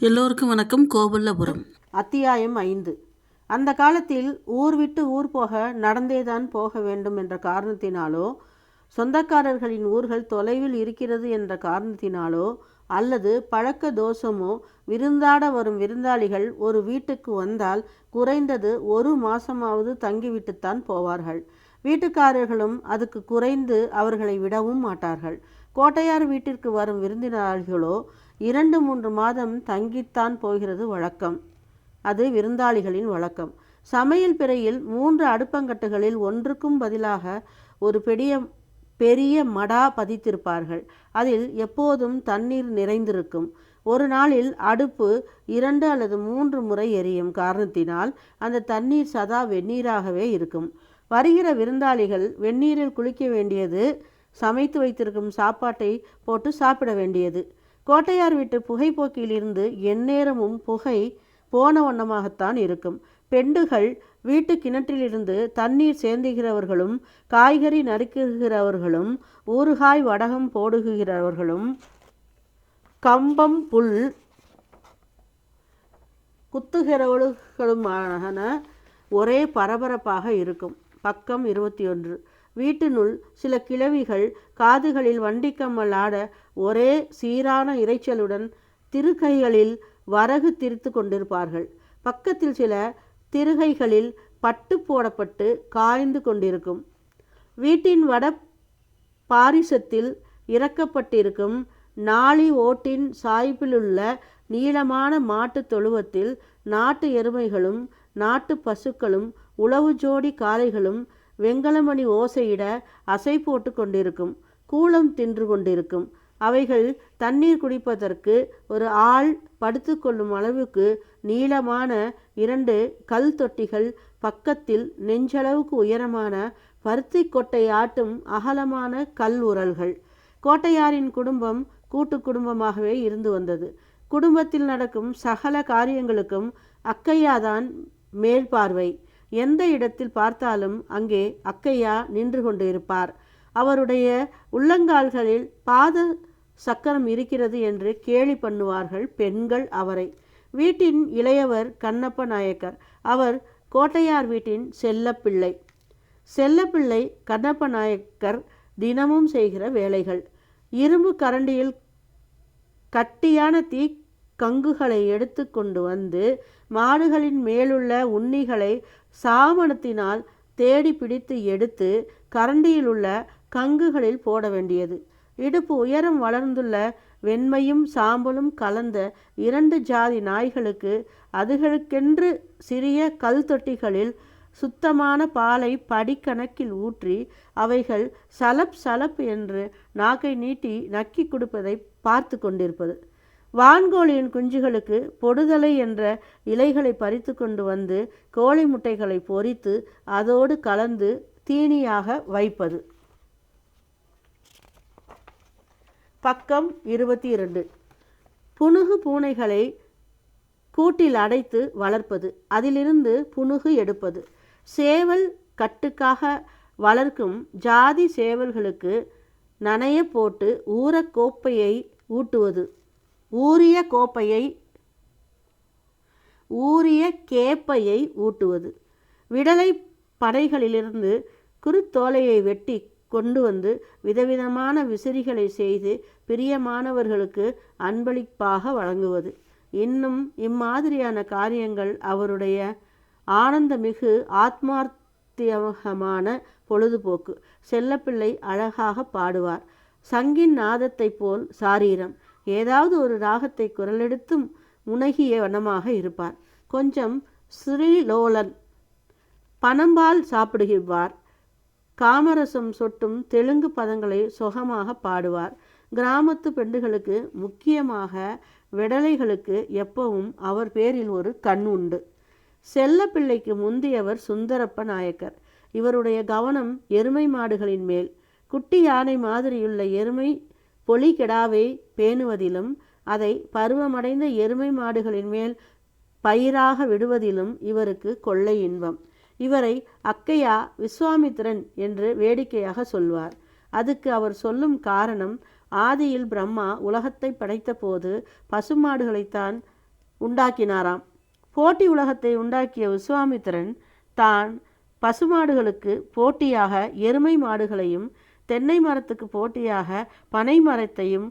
எல்லோருக்கும் வணக்கம். கோவல்லபுரம். அத்தியாயம் 5. அந்த காலத்தில் ஊர் விட்டு ஊர் போக நடந்தேதான் போக வேண்டும் என்ற காரணத்தினாலோ, சொந்தக்காரர்களின் ஊர்கள் தொலைவில் இருக்கிறது என்ற காரணத்தினாலோ, அல்லது பழக்க தோஷமோ, விருந்தாட வரும் விருந்தாளிகள் ஒரு வீட்டுக்கு வந்தால் குறைந்தது 1 மாசமாவது தங்கிவிட்டுத்தான் போவார்கள். வீட்டுக்காரர்களும் அதுக்கு குறைந்து அவர்களை விடவும் மாட்டார்கள். கோட்டையார் வீட்டிற்கு வரும் விருந்தினர்களோ 2-3 மாதம் தங்கித்தான் போகிறது வழக்கம். அது விருந்தாளிகளின் வழக்கம். சமையல் பிறையில் 3 அடுப்பங்கட்டுகளில் ஒன்றுக்கும் பதிலாக ஒரு பெரிய மடா பதித்திருப்பார்கள். அதில் எப்போதும் தண்ணீர் நிறைந்திருக்கும். ஒரு நாளில் அடுப்பு 2 அல்லது 3 முறை எரியும் காரணத்தினால் அந்த தண்ணீர் சதா வெந்நீராகவே இருக்கும். வருகிற விருந்தாளிகள் வெந்நீரில் குளிக்க வேண்டியது, சமைத்து வைத்திருக்கும் சாப்பாட்டை போட்டு சாப்பிட வேண்டியது. கோட்டையார் வீட்டு புகைப்போக்கிலிருந்து எந்நேரமும் புகை போன வண்ணமாகத்தான் இருக்கும். பெண்டுகள் வீட்டு கிணற்றிலிருந்து தண்ணீர் சேந்துகிறவர்களும், காய்கறி நறுக்குகிறவர்களும், ஊறுகாய் வடகம் போடுகிறவர்களும், கம்பம் புல் குத்துகிறவர்களுமான ஒரே பரபரப்பாக இருக்கும். பக்கம் 21. வீட்டினுள் சில கிழவிகள் காதுகளில் வண்டிக்கம்மல் ஆட ஒரே சீரான இரைச்சலுடன் திருகைகளில் வரகு திரித்து கொண்டிருப்பார்கள். பக்கத்தில் சில திருகைகளில் பட்டு போடப்பட்டு காய்ந்து கொண்டிருக்கும். வீட்டின் வட பாரிசத்தில் இறக்கப்பட்டிருக்கும் நாளி ஓட்டின் சாய்பிலுள்ள நீளமான மாட்டு தொழுவத்தில் நாட்டு எருமைகளும் நாட்டு பசுக்களும் உழவு ஜோடி காளைகளும் வெங்கலமணி ஓசையிட அசை போட்டு கொண்டிருக்கும். கூளம் தின்று கொண்டிருக்கும். அவைகள் தண்ணீர் குடிப்பதற்கு ஒரு ஆள் படுத்து கொள்ளும் அளவுக்கு நீளமான 2 கல் தொட்டிகள், பக்கத்தில் நெஞ்சளவுக்கு உயரமான பருத்தி கொட்டை ஆட்டும் அகலமான கல் உரல்கள். கோட்டையாரின் குடும்பம் கூட்டு குடும்பமாகவே இருந்து வந்தது. குடும்பத்தில் நடக்கும் சகல காரியங்களுக்கும் அக்கையாதான் மேல்பார்வை. எந்த இடத்தில் பார்த்தாலும் அங்கே அக்கையா நின்று கொண்டிருப்பார். அவருடைய உள்ளங்கால்களில் பாத சக்கரம் இருக்கிறது என்று கேலி பண்ணுவார்கள் பெண்கள் அவரை. வீட்டின் இளையவர் கண்ணப்ப நாயக்கர். அவர் கோட்டையார் வீட்டின் செல்லப்பிள்ளை. செல்லப்பிள்ளை கண்ணப்ப நாயக்கர் தினமும் செய்கிற வேலைகள்: இரும்பு கரண்டியில் கட்டியான தீ கங்குகளை எடுத்து கொண்டு வந்து மாடுகளின் மேலுள்ள உண்ணிகளை சாமணத்தினால் தேடி பிடித்து எடுத்து கரண்டியில் உள்ள கங்குகளில் போட வேண்டியது. இடுப்பு உயரம் வளர்ந்துள்ள வெண்மையும் சாம்பலும் கலந்த 2 ஜாதி நாய்களுக்கு அதுகளுக்கென்று சிறிய கல் தொட்டிகளில் சுத்தமான பாலை படிக்கணக்கில் ஊற்றி அவைகள் சலப் சலப் என்று நாக்கை நீட்டி நக்கி கொடுப்பதை பார்த்து கொண்டிருப்பது. வான்கோழியின் குஞ்சுகளுக்கு பொடுதலை என்ற இலைகளை பறித்து கொண்டு வந்து கோழி முட்டைகளை பொரித்து அதோடு கலந்து தீனியாக வைப்பது. பக்கம் 22. புனுகு பூனைகளை கூட்டில் அடைத்து வளர்ப்பது, அதிலிருந்து புனுகு எடுப்பது. சேவல் கட்டுக்காக வளர்க்கும் ஜாதி சேவல்களுக்கு நனைய போட்டு ஊறிய கேப்பையை ஊட்டுவது. விடலை படைகளிலிருந்து குருத்தோலையை வெட்டி கொண்டு வந்து விதவிதமான விசிறிகளை செய்து பிரியமானவர்களுக்கு அன்பளிப்பாக வழங்குவது. இன்னும் இம்மாதிரியான காரியங்கள் அவருடைய ஆனந்தமிகு ஆத்மார்த்தியமான பொழுதுபோக்கு. செல்லப்பிள்ளை அழகாக பாடுவார். சங்கின் நாதத்தை போல் சாரீரம். ஏதாவது ஒரு ராகத்தை குரலெடுத்தும் முனகிய வண்ணமாக இருப்பார். கொஞ்சம் ஸ்ரீலோலன். பனம்பால் சாப்பிடுவார். காமரசம் சொட்டும் தெலுங்கு பதங்களை சொகமாக பாடுவார். கிராமத்து பெண்டுகளுக்கு, முக்கியமாக விடலைகளுக்கு எப்பவும் அவர் பேரில் ஒரு கண் உண்டு. செல்லப்பிள்ளைக்கு முந்தியவர் சுந்தரப்ப நாயக்கர். இவருடைய கவனம் எருமை மாடுகளின் மேல். குட்டி யானை மாதிரியுள்ள எருமை பொலிகெடாவை பேணுவதிலும் அதை பருவமடைந்த எருமை மாடுகளின் மேல் பயிராக விடுவதிலும் இவருக்கு கொள்ளை இன்பம். இவரை அக்கையா விஸ்வாமித்திரன் என்று வேடிக்கையாக சொல்வார். அதுக்கு அவர் சொல்லும் காரணம், ஆதியில் பிரம்மா உலகத்தை படைத்த போது பசுமாடுகளைத்தான் உண்டாக்கினாராம். போட்டி உலகத்தை உண்டாக்கிய விஸ்வாமித்திரன் தான் பசுமாடுகளுக்கு போட்டியாக எருமை மாடுகளையும், தென்னை மரத்துக்கு போட்டியாக பனை மரத்தையும்,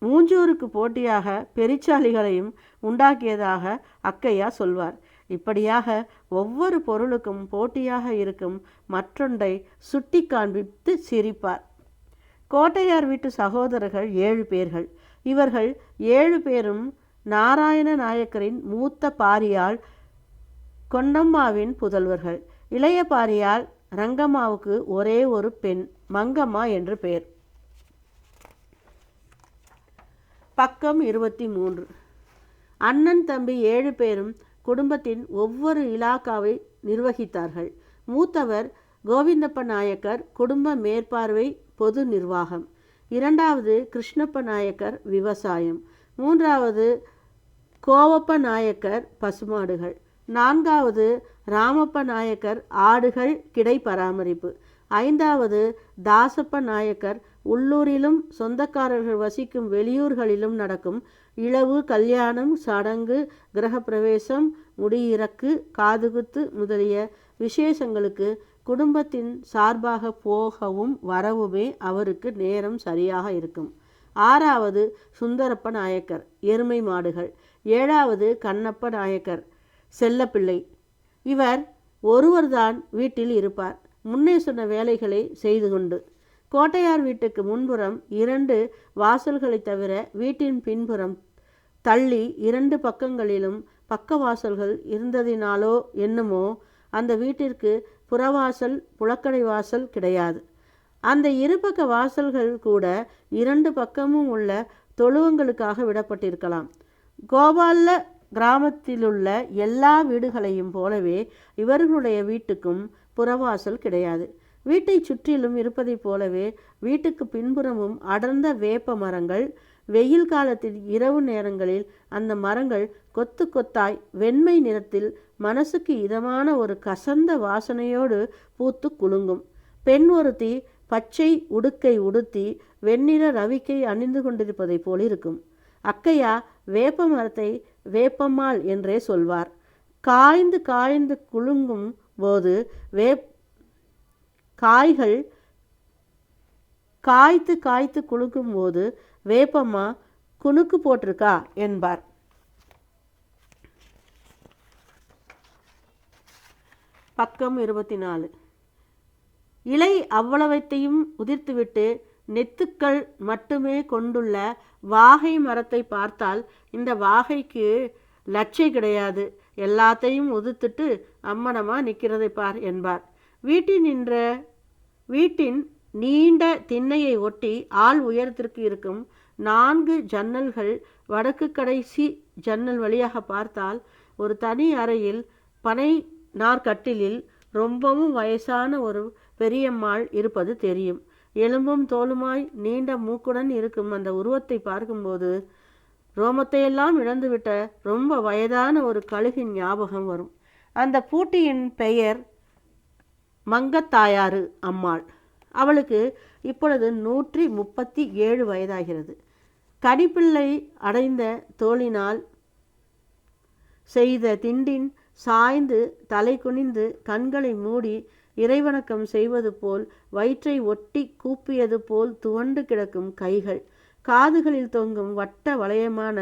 மூஞ்சூருக்கு போட்டியாக பெரிச்சாலிகளையும் உண்டாக்கியதாக அக்கையா சொல்வார். இப்படியாக ஒவ்வொரு பொருளுக்கும் போட்டியாக இருக்கும் மற்றொன்றை சுட்டி காண்பித்து சிரிப்பார். கோட்டையார் வீட்டு சகோதரர்கள் 7 பேர்கள். இவர்கள் 7 பேரும் நாராயண நாயக்கரின் மூத்த பாரியால் கொண்டம்மாவின் புதல்வர்கள். இளைய பாரியால் ரங்கம்மாவுக்கு ஒரே ஒரு பெண், மங்கம்மா என்று பெயர். பக்கம் 23. அண்ணன் தம்பி 7 பேரும் குடும்பத்தின் ஒவ்வொரு இலாக்காவை நிர்வகித்தார்கள். மூத்தவர் கோவிந்தப்ப நாயக்கர் குடும்ப மேற்பார்வை பொது நிர்வாகம். 2வது கிருஷ்ணப்ப நாயக்கர் விவசாயம். 3வது கோவப்ப நாயக்கர் பசுமாடுகள். 4வது ராமப்ப நாயக்கர் ஆடுகள் கிடை பராமரிப்பு. 5வது தாசப்ப நாயக்கர் உள்ளூரிலும் சொந்தக்காரர்கள் வசிக்கும் வெளியூர்களிலும் நடக்கும் இழவு, கல்யாணம், சடங்கு, கிரகப்பிரவேசம், முடியிறக்கு, காதுகுத்து முதலிய விசேஷங்களுக்கு குடும்பத்தின் சார்பாக போகவும் வரவுமே அவருக்கு நேரம் சரியாக இருக்கும். 6வது சுந்தரப்ப நாயக்கர் எருமை மாடுகள். 7வது கண்ணப்ப நாயக்கர் செல்லப்பிள்ளை. இவர் ஒருவர்தான் வீட்டில் இருப்பார், முன்னே சொன்ன வேலைகளை செய்து கொண்டு. கோட்டையார் வீட்டுக்கு முன்புறம் 2 வாசல்களை தவிர வீட்டின் பின்புறம் தள்ளி 2 பக்கங்களிலும் பக்கவாசல்கள் இருந்ததினாலோ என்னமோ அந்த வீட்டிற்கு புறவாசல், புழக்கடை வாசல் கிடையாது. அந்த இருபக்க வாசல்கள் கூட 2 பக்கமும் உள்ள தொழுவங்களுக்காக விடப்பட்டிருக்கலாம். கோபால கிராமத்திலுள்ள எல்லா வீடுகளையும் போலவே இவர்களுடைய வீட்டுக்கும் புறவாசல் கிடையாது. வீட்டை சுற்றிலும் இருப்பதைப் போலவே வீட்டுக்கு பின்புறமும் அடர்ந்த வேப்ப மரங்கள். வெயில் காலத்தில் இரவு நேரங்களில் அந்த மரங்கள் கொத்து கொத்தாய் வெண்மை நிறத்தில் மனசுக்கு இதமான ஒரு கசந்த வாசனையோடு பூத்து குலுங்கும். பெண் ஒருத்தி பச்சை உடுக்கை உடுத்தி வெண்ணிற ரவிக்கை அணிந்து கொண்டிருப்பதை போல் இருக்கும். அக்கையா வேப்ப மரத்தை வேப்பம்மாள் என்றே சொல்வார். காய்ந்து காய்ந்து குலுங்கும் போது காய்த்து காய்த்து குலுக்கும் போது வேப்பம்மா குணுக்கு போட்டிருக்கா என்பார். பக்கம் 24. இலை அவ்வளவைத்தையும் உதிர்த்துவிட்டு நெத்துக்கள் மட்டுமே கொண்டுள்ள வாகை மரத்தை பார்த்தால் இந்த வாகைக்கு லட்சை கிடையாது, எல்லாத்தையும் உதிர்த்துட்டு அம்மனமா நிற்கிறதை பார் என்பார். வீட்டின் நீண்ட திண்ணையை ஒட்டி ஆள் உயரத்திற்கு இருக்கும் 4 ஜன்னல்கள். வடக்கு கடைசி ஜன்னல் வழியாக பார்த்தால் ஒரு தனி அறையில் பனை நார்கட்டிலில் ரொம்பவும் வயசான ஒரு பெரியம்மாள் இருப்பது தெரியும். எலும்பும் தோலுமாய் நீண்ட மூக்குடன் இருக்கும் அந்த உருவத்தை பார்க்கும்போது ரோமத்தையெல்லாம் இழந்துவிட்ட ரொம்ப வயதான ஒரு கழுகின் ஞாபகம் வரும். அந்த பூட்டியின் பெயர் மங்கத்தாயாறு அம்மாள். அவளுக்கு இப்பொழுது 137 வயதாகிறது. கடிப்பிள்ளை அடைந்த தோளினால் செய்த திண்டின் சாய்ந்து தலை குனிந்து கண்களை மூடி இறைவணக்கம் செய்வது போல் வயிற்றை ஒட்டி கூப்பியது போல் துவண்டு கிடக்கும் கைகள், காதுகளில் தொங்கும் வட்ட வளையமான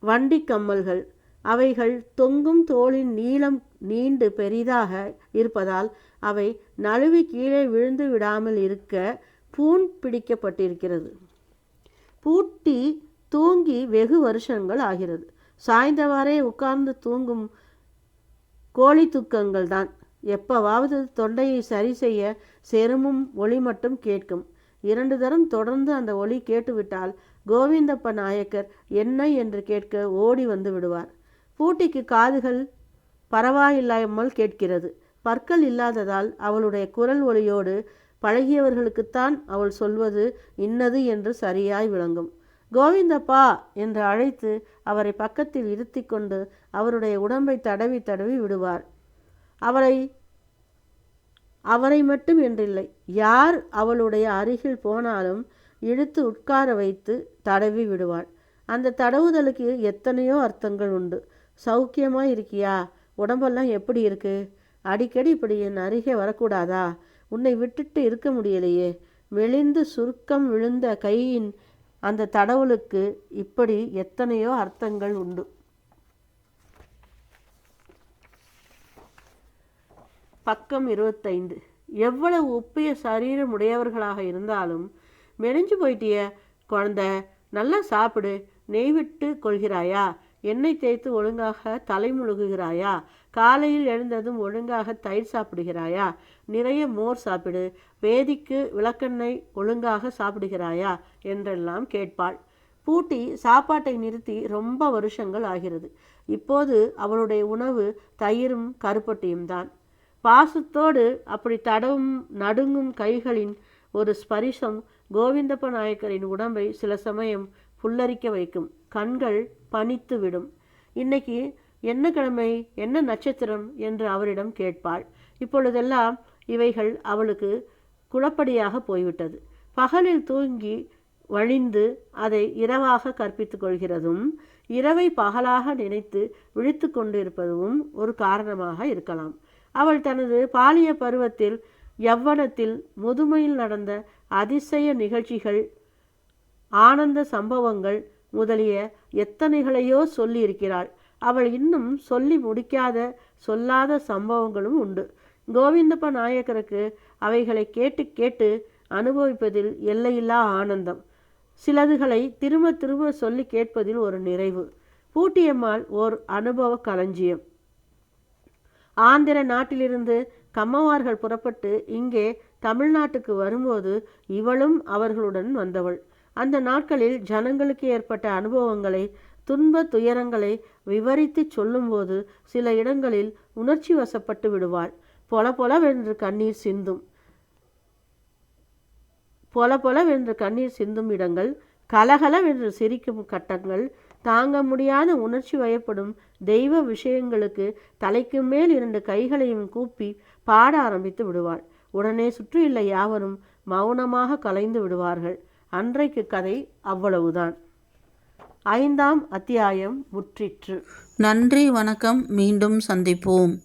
வண்டி கம்மல்கள். அவைகள் தொங்கும் தோளின் நீளம் நீண்டு பெரிதாக இருப்பதால் அவை நழுவி கீழே விழுந்து விடாமல் இருக்க பூண் பிடிக்கப்பட்டிருக்கிறது. பூட்டி தூங்கி வெகு வருஷங்கள் ஆகிறது. சாய்ந்தவாறே உட்கார்ந்து தூங்கும் கோழி தூக்கங்கள் தான். எப்பவாவது தொண்டையை சரி செய்ய செருமும் ஒளி மட்டும் கேட்கும். 2 தரம் தொடர்ந்து அந்த ஒளி கேட்டுவிட்டால் கோவிந்தப்ப நாயக்கர் என்ன என்று கேட்க ஓடி வந்து விடுவார். பூட்டிக்கு காதுகள் பரவாயில்லாமல் கேட்கிறது. பற்கள் இல்லாததால் அவளுடைய குரல் ஒளியோடு பழகியவர்களுக்குத்தான் அவள் சொல்வது இன்னது என்று சரியாய் விளங்கும். கோவிந்தப்பா என்று அழைத்து அவரை பக்கத்தில் இருத்தி கொண்டு அவருடைய உடம்பை தடவி தடவி விடுவார். அவரை மட்டும் என்றில்லை, யார் அவளுடைய அருகில் போனாலும் இழுத்து உட்கார வைத்து தடவி விடுவாள். அந்த தடவுதலுக்கு எத்தனையோ அர்த்தங்கள் உண்டு. சௌக்கியமாக இருக்கியா? உடம்பெல்லாம் எப்படி இருக்கு? அடிக்கடி இப்படி என் அருகே வரக்கூடாதா? உன்னை விட்டுட்டு இருக்க முடியலையே. மெலிந்து சுருக்கம் விழுந்த கையின் அந்த தடவுலுக்கு இப்படி எத்தனையோ அர்த்தங்கள் உண்டு. பக்கம் 25. எவ்வளவு உப்பிய சரீரம் உடையவர்களாக இருந்தாலும், மெலிஞ்சு போயிட்டிய குழந்த, நல்லா சாப்பிடு, நெய் விட்டு கொள்கிறாயா? எண்ணெய் தேய்த்து ஒழுங்காக தலை முழுகுகிறாயா? காலையில் எழுந்ததும் ஒழுங்காக தயிர் சாப்பிடுகிறாயா? நிறைய மோர் சாப்பிடு, வேதிக்கு விளக்கெண்ணெய் ஒழுங்காக சாப்பிடுகிறாயா என்றெல்லாம் கேட்பாள். பூட்டி சாப்பாட்டை நிறுத்தி ரொம்ப வருஷங்கள் ஆகிறது. இப்போது அவளுடைய உணவு தயிரும் கருப்பட்டியும் தான். பாசத்தோடு அப்படி தடவும் நடுங்கும் கைகளின் ஒரு ஸ்பரிசம் கோவிந்தப்ப நாயக்கரின் உடம்பை சில சமயம் புல்லரிக்க வைக்கும். கண்கள் பனித்து விடும். இன்னைக்கு என்ன கிழமை, என்ன நட்சத்திரம் என்று அவரிடம் கேட்பாள். இப்பொழுதெல்லாம் இவைகள் அவளுக்கு குழப்படியாக போய்விட்டது. பகலில் தூங்கி வழிந்து அதை இரவாக கற்பித்து கொள்கிறதும், இரவை பகலாக நினைத்து விழித்து கொண்டிருப்பதும் ஒரு காரணமாக இருக்கலாம். அவள் தனது பாலிய பருவத்தில், யவ்வனத்தில், முதுமையில் நடந்த அதிசய நிகழ்ச்சிகள், ஆனந்த சம்பவங்கள் முதலிய எத்தனைகளையோ சொல்லி இருக்கிறாள். அவள் இன்னும் சொல்லி முடிக்காத சொல்லாத சம்பவங்களும் உண்டு. கோவிந்தப்ப நாயக்கருக்கு அவைகளை கேட்டு கேட்டு அனுபவிப்பதில் எல்லையில்லா ஆனந்தம். சிலதுகளை திரும்ப திரும்ப சொல்லி கேட்பதில் ஒரு நிறைவு. பூட்டியம்மாள் ஓர் அனுபவ களஞ்சியம். ஆந்திர நாட்டிலிருந்து கம்மவார்கள் புறப்பட்டு இங்கே தமிழ்நாட்டுக்கு வரும்போது இவளும் அவர்களுடன் வந்தவள். அந்த நாட்களில் ஜனங்களுக்கு ஏற்பட்ட அனுபவங்களை, துன்ப துயரங்களை விவரித்து சொல்லும்போது சில இடங்களில் உணர்ச்சி வசப்பட்டு விடுவாள். பொல பொலவென்று கண்ணீர் சிந்தும். பொல பொலவென்று கண்ணீர் சிந்தும் இடங்கள், கலகலவென்று சிரிக்கும் கட்டங்கள், தாங்க முடியாத உணர்ச்சி வயப்படும் தெய்வ விஷயங்களுக்கு தலைக்கு மேல் 2 கைகளையும் கூப்பி பாட ஆரம்பித்து விடுவாள். உடனே சுற்றியுள்ள யாவரும் மௌனமாக கலைந்து விடுவார்கள். அன்றைக்கு கதை அவ்வளவுதான். 5ஆம் அத்தியாயம் முற்றிற்று. நன்றி, வணக்கம். மீண்டும் சந்திப்போம்.